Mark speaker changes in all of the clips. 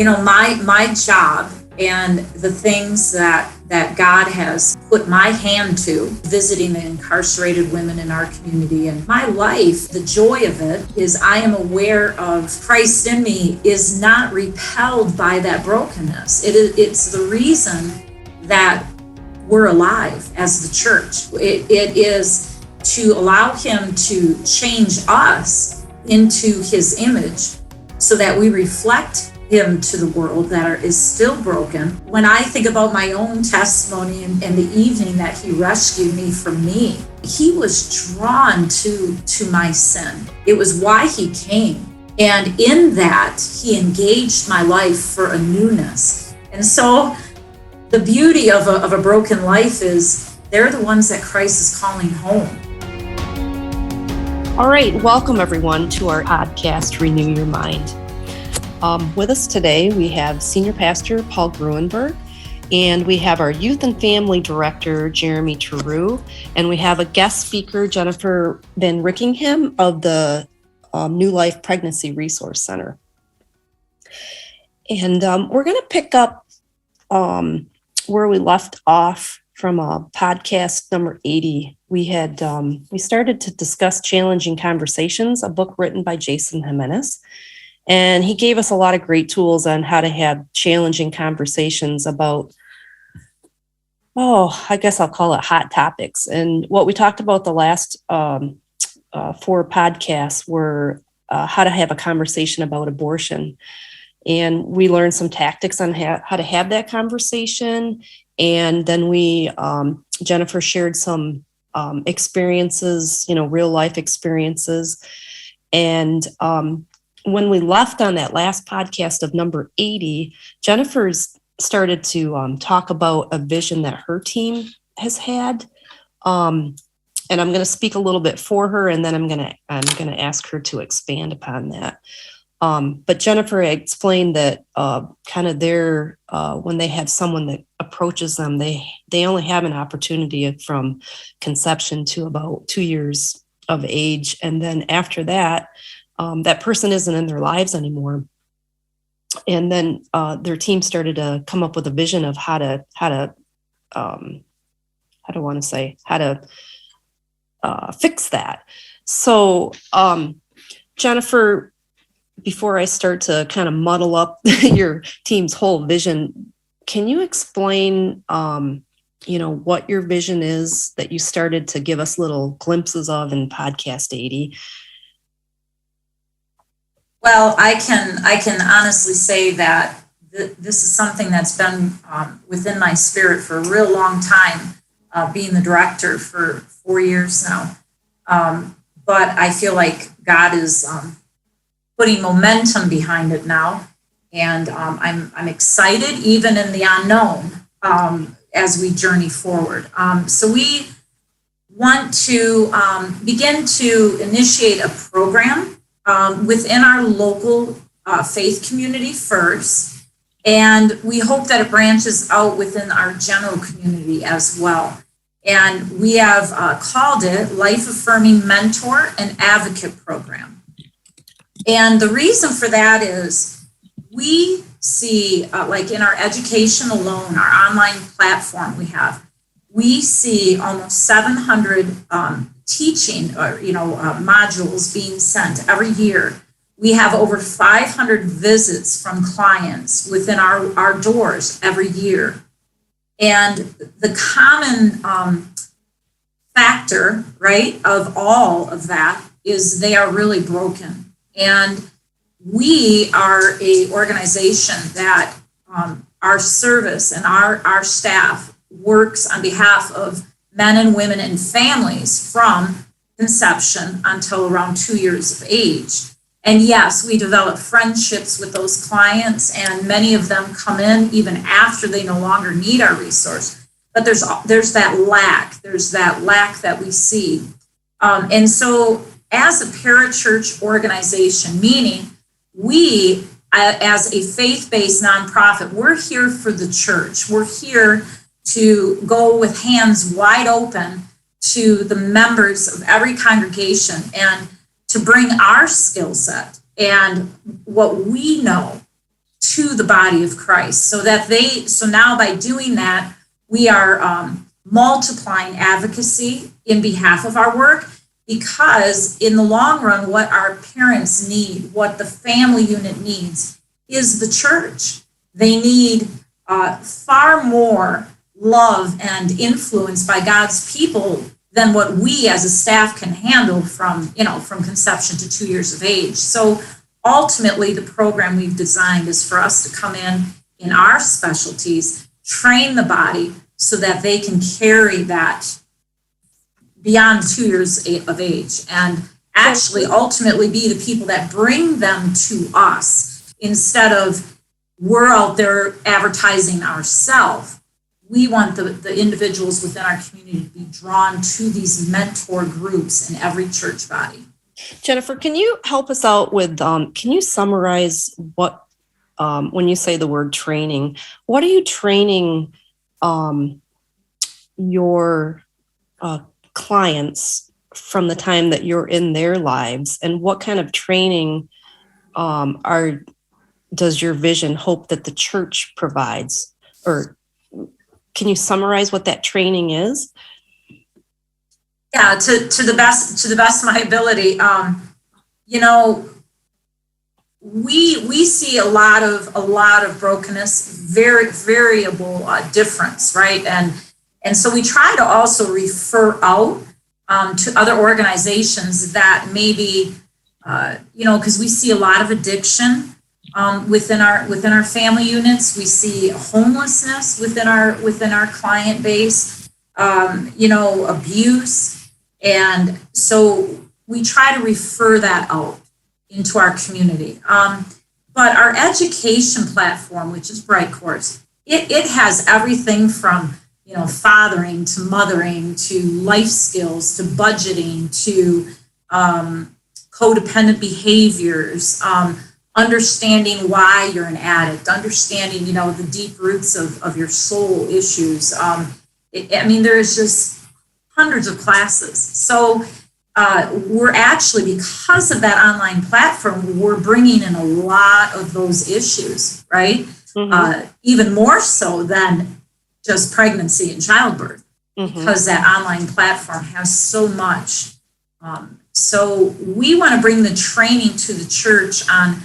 Speaker 1: My job and the things that God has put my hand to, visiting the incarcerated women in our community, and my life, the joy of it is I am aware of Christ in me is not repelled by that brokenness. It's the reason that we're alive as the church. It is to allow him to change us into his image so that we reflect him to the world that is still broken. When I think about my own testimony and the evening that he rescued me from me, he was drawn to my sin. It was why he came. And in that, he engaged my life for a newness. And so the beauty of a broken life is they're the ones that Christ is calling home.
Speaker 2: All right, welcome everyone to our podcast, Renew Your Mind. With us today, we have Senior Pastor Paul Gruenberg, and we have our Youth and Family Director, Jeremy Touroo, and we have a guest speaker, Jennifer VanRyckeghem of the New Life Pregnancy Resource Center. And we're going to pick up where we left off from podcast number 80. We started to discuss Challenging Conversations, a book written by Jason Jimenez. And he gave us a lot of great tools on how to have challenging conversations about, I guess I'll call it hot topics. And what we talked about the last 4 podcasts were how to have a conversation about abortion. And we learned some tactics on how to have that conversation. And then Jennifer shared some experiences, real life experiences. And when we left on that last podcast of number 80, Jennifer's started to talk about a vision that her team has had. And I'm going to speak a little bit for her, and then I'm going to ask her to expand upon that. But Jennifer explained that kind of when they have someone that approaches them, they only have an opportunity from conception to about 2 years of age. And then after that, that person isn't in their lives anymore. And then their team started to come up with a vision of how to fix that. So Jennifer, before I start to kind of muddle up your team's whole vision, can you explain what your vision is that you started to give us little glimpses of in podcast 80?
Speaker 1: Well, I can honestly say that this is something that's been within my spirit for a real long time, being the director for 4 years now. But I feel like God is putting momentum behind it now, and I'm excited even in the unknown as we journey forward. So we want to begin to initiate a program within our local faith community first, and we hope that it branches out within our general community as well. And we have called it LifeAffirming Mentor and Advocate Program. And the reason for that is we see, like in our education alone, our online platform we see almost 700 teaching or modules being sent every year. We have over 500 visits from clients within our doors every year. And the common factor, right, of all of that is they are really broken. And we are a organization that our service and our staff works on behalf of men and women and families from conception until around 2 years of age. And yes, we develop friendships with those clients, and many of them come in even after they no longer need our resource. But there's that lack. There's that lack that we see. And so as a parachurch organization, meaning we, as a faith-based nonprofit, we're here for the church. We're here to go with hands wide open to the members of every congregation and to bring our skill set and what we know to the body of Christ, so now by doing that, we are multiplying advocacy in behalf of our work, because in the long run, what our parents need, what the family unit needs, is the church. They need far more love and influence by God's people than what we as a staff can handle from conception to 2 years of age. So ultimately, the program we've designed is for us to come in our specialties, train the body so that they can carry that beyond 2 years of age, and actually ultimately be the people that bring them to us, instead of we're out there advertising ourselves. We want the individuals within our community to be drawn to these mentor groups in every church body.
Speaker 2: Jennifer, can you help us out with, can you summarize what, when you say the word training, what are you training your clients from the time that you're in their lives, and what kind of training does your vision hope that the church provides? Or can you summarize what that training is?
Speaker 1: Yeah, to the best of my ability. We see a lot of brokenness, very variable difference, right? And so we try to also refer out to other organizations that maybe, because we see a lot of addiction within our family units. We see homelessness within our client base, abuse. And so we try to refer that out into our community. But our education platform, which is Bright Course, it has everything from fathering to mothering to life skills to budgeting to codependent behaviors, understanding why you're an addict, understanding the deep roots of your soul issues. There's just hundreds of classes. So we're actually, because of that online platform, we're bringing in a lot of those issues, right? Mm-hmm. Even more so than just pregnancy and childbirth, because that online platform has so much. So we want to bring the training to the church on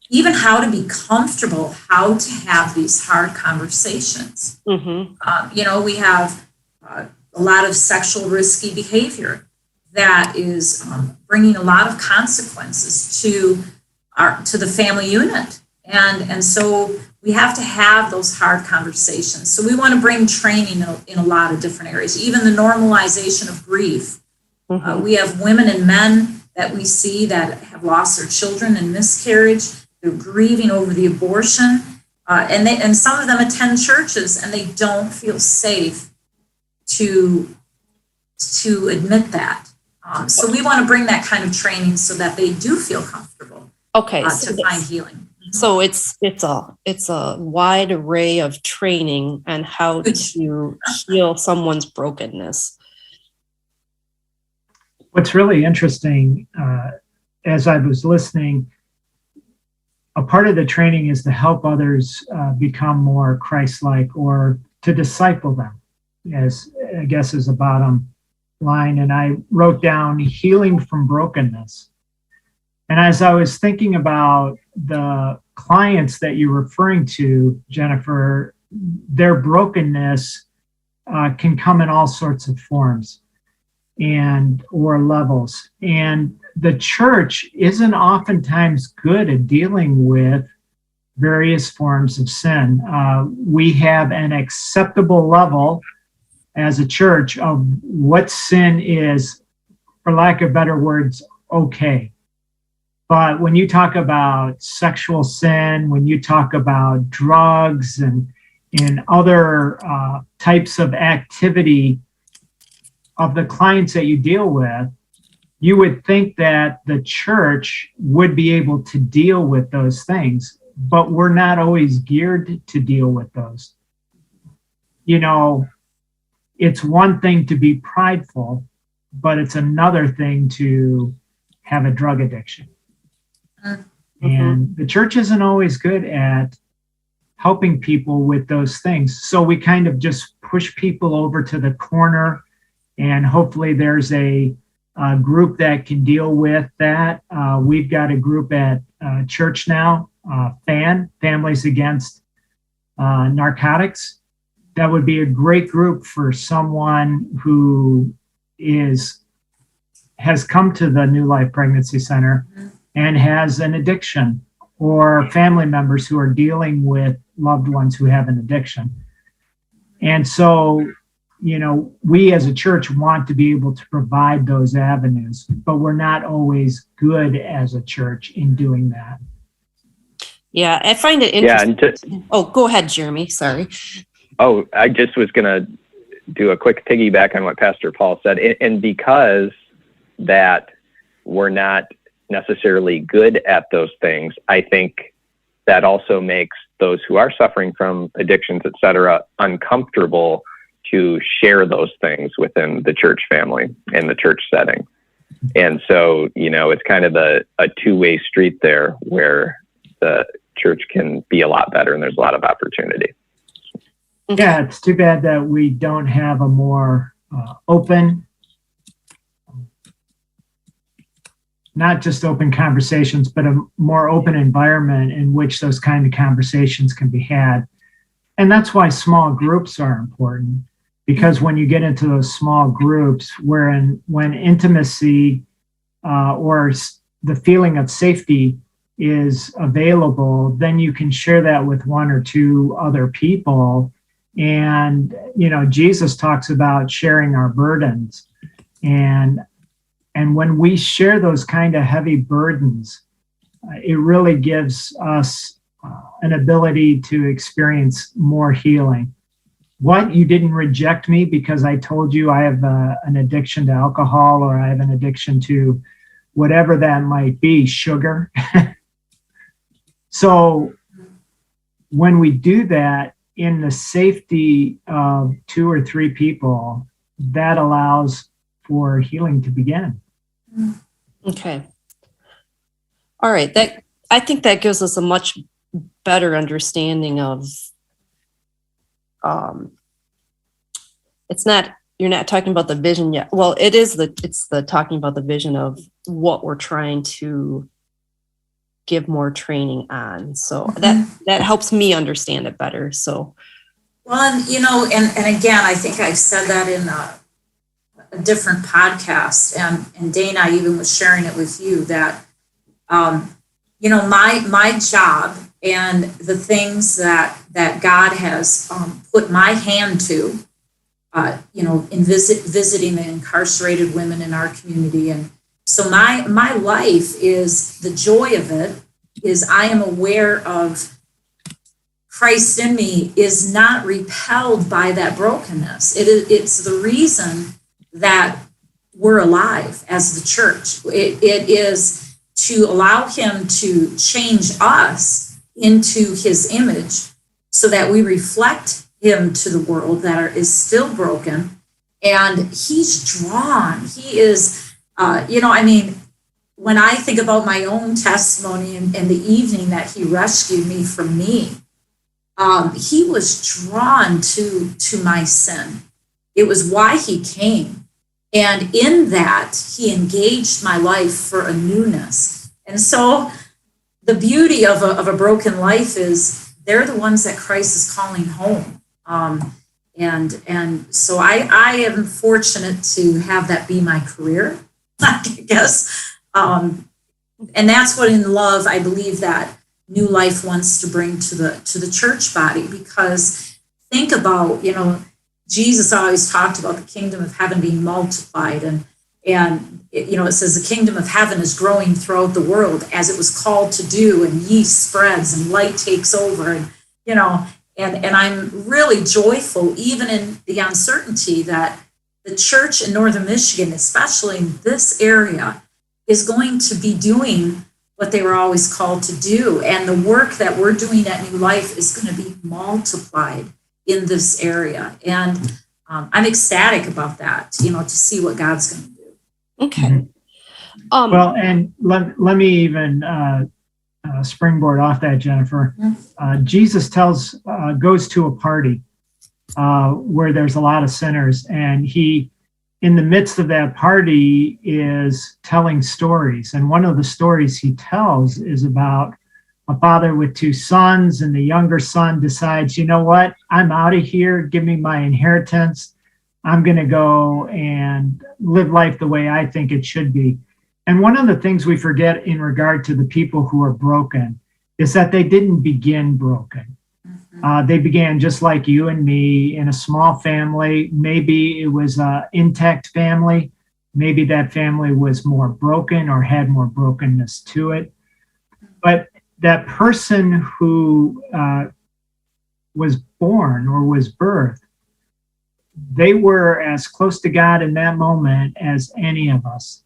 Speaker 1: even how to be comfortable, how to have these hard conversations. Mm-hmm. We have a lot of sexual risky behavior that is bringing a lot of consequences to the family unit. And so we have to have those hard conversations. So we want to bring training in a lot of different areas, even the normalization of grief. Mm-hmm. We have women and men that we see that have lost their children in miscarriage. They're grieving over the abortion. And some of them attend churches and they don't feel safe to admit that. So we want to bring that kind of training so that they do feel comfortable to find healing.
Speaker 2: So it's a wide array of training on how to heal someone's brokenness.
Speaker 3: What's really interesting, as I was listening, a part of the training is to help others become more Christ-like, or to disciple them, as I guess is a bottom line. And I wrote down healing from brokenness. And as I was thinking about the clients that you're referring to, Jennifer, their brokenness can come in all sorts of forms or levels. And the church isn't oftentimes good at dealing with various forms of sin. We have an acceptable level as a church of what sin is, for lack of better words, okay. But when you talk about sexual sin, when you talk about drugs and other types of activity of the clients that you deal with, you would think that the church would be able to deal with those things, but we're not always geared to deal with those. It's one thing to be prideful, but it's another thing to have a drug addiction. Mm-hmm. And the church isn't always good at helping people with those things. So we kind of just push people over to the corner, and hopefully there's a group that can deal with that. We've got a group at church now, Families Against Narcotics. That would be a great group for someone who has come to the New Life Pregnancy Center and has an addiction, or family members who are dealing with loved ones who have an addiction. And so, we as a church want to be able to provide those avenues, but we're not always good as a church in doing that.
Speaker 2: Yeah, I find it interesting. Go ahead, Jeremy. Sorry.
Speaker 4: Oh, I just was going to do a quick piggyback on what Pastor Paul said. And because that we're not necessarily good at those things, I think that also makes those who are suffering from addictions, et cetera, uncomfortable to share those things within the church family and the church setting. And so, it's kind of a two-way street there where the church can be a lot better and there's a lot of opportunity.
Speaker 3: Yeah, it's too bad that we don't have a more open, not just open conversations, but a more open environment in which those kind of conversations can be had. And that's why small groups are important, because when you get into those small groups when intimacy or the feeling of safety is available, then you can share that with one or two other people. And, Jesus talks about sharing our burdens. And when we share those kind of heavy burdens, it really gives us an ability to experience more healing. What? You didn't reject me because I told you I have an addiction to alcohol, or I have an addiction to whatever that might be, sugar. So when we do that in the safety of 2 or 3 people, that allows for healing to begin.
Speaker 2: Okay. All right. I think that gives us a much better understanding of, you're not talking about the vision yet. Well, it's the talking about the vision of what we're trying to give more training on. So that helps me understand it better. So,
Speaker 1: well, and again, I think I've said that in a different podcast, and Dana even was sharing it with you, that, my job and the things that God has put my hand to, in visiting the incarcerated women in our community. And so my life is, the joy of it is I am aware of Christ in me is not repelled by that brokenness. It's the reason that we're alive as the church. It is to allow him to change us into his image so that we reflect him to the world that is still broken. And he's drawn. He is, when I think about my own testimony and the evening that he rescued me from me, he was drawn to my sin. It was why he came. And in that, he engaged my life for a newness. And so the beauty of a broken life is they're the ones that Christ is calling home. And so I am fortunate to have that be my career, I guess. And that's what in love, I believe that New Life wants to bring to the church body, because think about, Jesus always talked about the kingdom of heaven being multiplied, and it says the kingdom of heaven is growing throughout the world as it was called to do, and yeast spreads and light takes over, and I'm really joyful even in the uncertainty that the church in Northern Michigan, especially in this area, is going to be doing what they were always called to do. And the work that we're doing at New Life is going to be multiplied in this area. And I'm ecstatic about that, to see what God's going to do.
Speaker 2: Okay.
Speaker 3: Well, and let me even springboard off that, Jennifer. Jesus goes to a party where there's a lot of sinners, and he, in the midst of that party, is telling stories. And one of the stories he tells is about a father with two sons, and the younger son decides, you know what, I'm out of here. Give me my inheritance. I'm going to go and live life the way I think it should be. And one of the things we forget in regard to the people who are broken is that they didn't begin broken. They began just like you and me in a small family. Maybe it was an intact family. Maybe that family was more broken or had more brokenness to it. But that person who was born or was birthed, they were as close to God in that moment as any of us.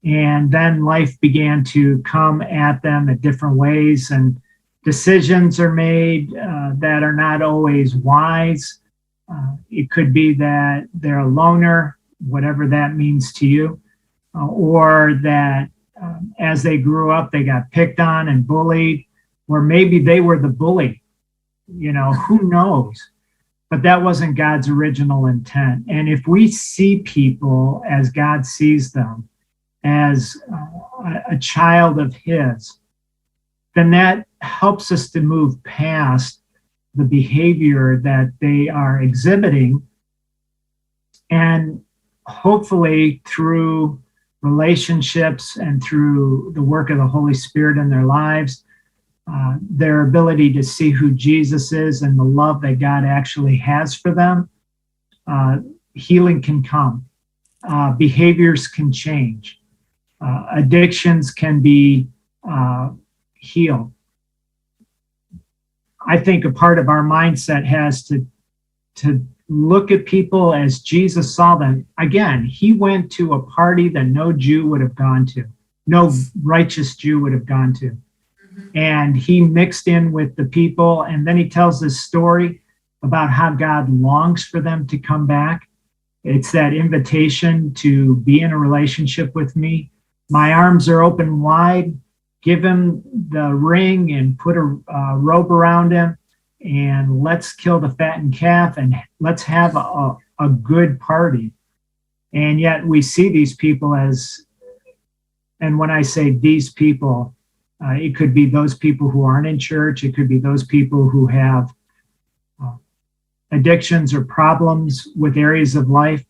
Speaker 3: And then life began to come at them in different ways, and decisions are made that are not always wise. It could be that they're a loner, whatever that means to you, or that as they grew up, they got picked on and bullied, or maybe they were the bully. Who knows? But that wasn't God's original intent. And if we see people as God sees them, as a child of his, then that helps us to move past the behavior that they are exhibiting. And hopefully through relationships and through the work of the Holy Spirit in their lives, their ability to see who Jesus is and the love that God actually has for them, healing can come. Behaviors can change. Addictions can be healed. I think a part of our mindset has to look at people as Jesus saw them. Again, he went to a party that no Jew would have gone to, no righteous Jew would have gone to. And he mixed in with the people, and then he tells this story about how God longs for them to come back. It's that invitation to be in a relationship with me. My arms are open wide. Give him the ring and put a robe around him, and let's kill the fattened calf and let's have a good party. And yet we see these people as, and when I say these people, it could be those people who aren't in church. It could be those people who have addictions or problems with areas of life.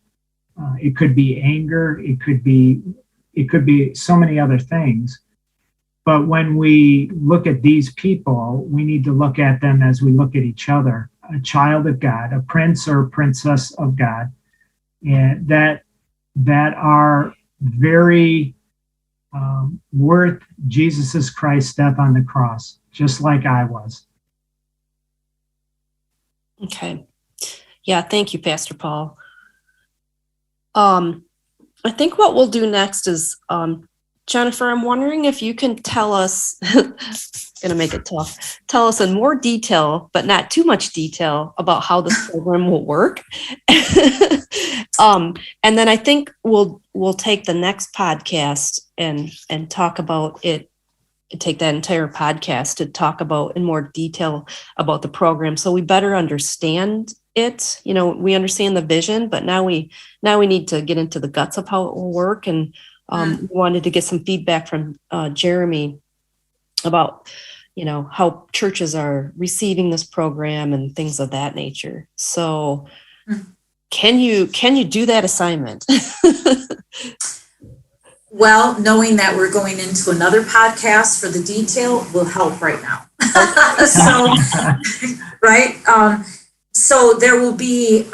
Speaker 3: It could be anger. It could be so many other things. But when we look at these people, we need to look at them as we look at each other, a child of God, a prince or a princess of God, and that are very worth Jesus Christ's death on the cross, just like I was.
Speaker 2: Okay. Yeah, thank you, Pastor Paul. I think what we'll do next is, Jennifer, I'm wondering if you can tell us, gonna make it tough, tell us in more detail, but not too much detail, about how this program will work. And then I think we'll take the next podcast and talk about it, take that entire podcast to talk about in more detail about the program, so we better understand it. We understand the vision, but now we need to get into the guts of how it will work. And we wanted to get some feedback from Jeremy about, how churches are receiving this program and things of that nature. So can you do that assignment?
Speaker 1: Well, knowing that we're going into another podcast for the detail will help right now. So, right. So there will be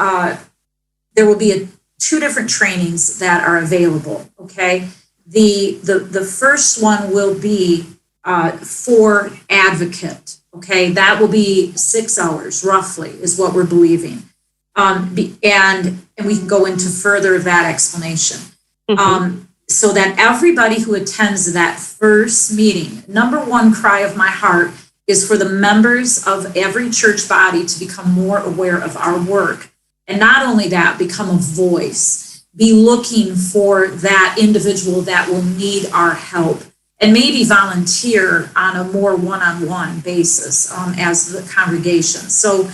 Speaker 1: two different trainings that are available. Okay. The first one will be for advocate. Okay. That will be 6 hours roughly is what we're believing. And we can go into further of that explanation. So that everybody who attends that first meeting, number one cry of my heart is for the members of every church body to become more aware of our work. And not only that, become a voice, be looking for that individual that will need our help. and maybe volunteer on a more one-on-one basis as the congregation. So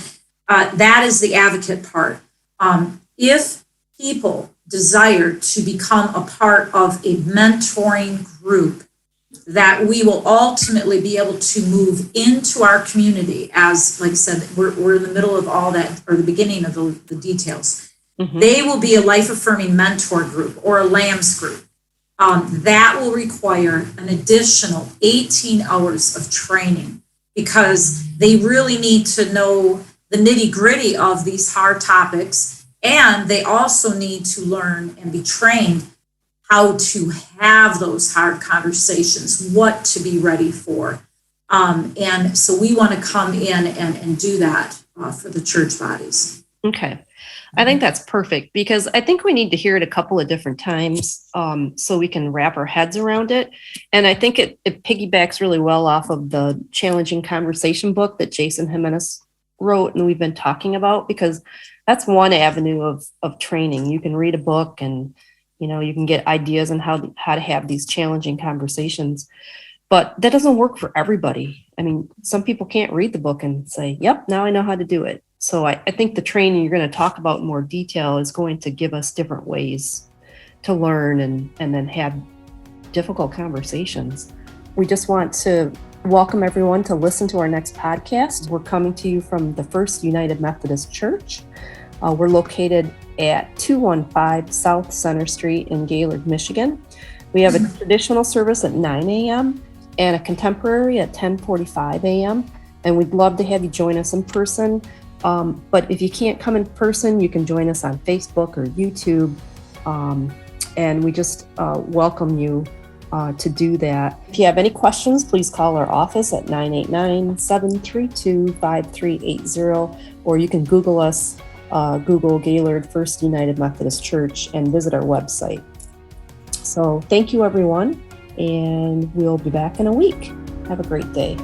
Speaker 1: that is the advocate part. If people desire to become a part of a mentoring group, that we will ultimately be able to move into our community as, like I said, we're in the middle of all that, or the beginning of the details. They will be a life-affirming mentor group or a LAMS group. That will require an additional 18 hours of training, because they really need to know the nitty-gritty of these hard topics, and they also need to learn and be trained how to have those hard conversations, what to be ready for. And so we want to come in and do that for the church bodies.
Speaker 2: Okay. I think that's perfect, because I think we need to hear it a couple of different times so we can wrap our heads around it. And I think it piggybacks really well off of the Challenging Conversation book that Jason Jimenez wrote and we've been talking about, because that's one avenue of training. You can read a book and you can get ideas on how to have these challenging conversations, but that doesn't work for everybody. I mean, some people can't read the book and say, yep, now I know how to do it. So I think the training you're going to talk about in more detail is going to give us different ways to learn and then have difficult conversations. We just want to welcome everyone to listen to our next podcast. We're coming to you from the First United Methodist Church. We're located at 215 South Center Street in Gaylord, Michigan. We have a traditional service at 9 a.m. and a contemporary at 10:45 a.m. And we'd love to have you join us in person. But if you can't come in person, you can join us on Facebook or YouTube. And we just welcome you to do that. If you have any questions, please call our office at 989-732-5380, or you can Google us, Google Gaylord First United Methodist Church, and visit our website. So thank you, everyone, and we'll be back in a week. Have a great day.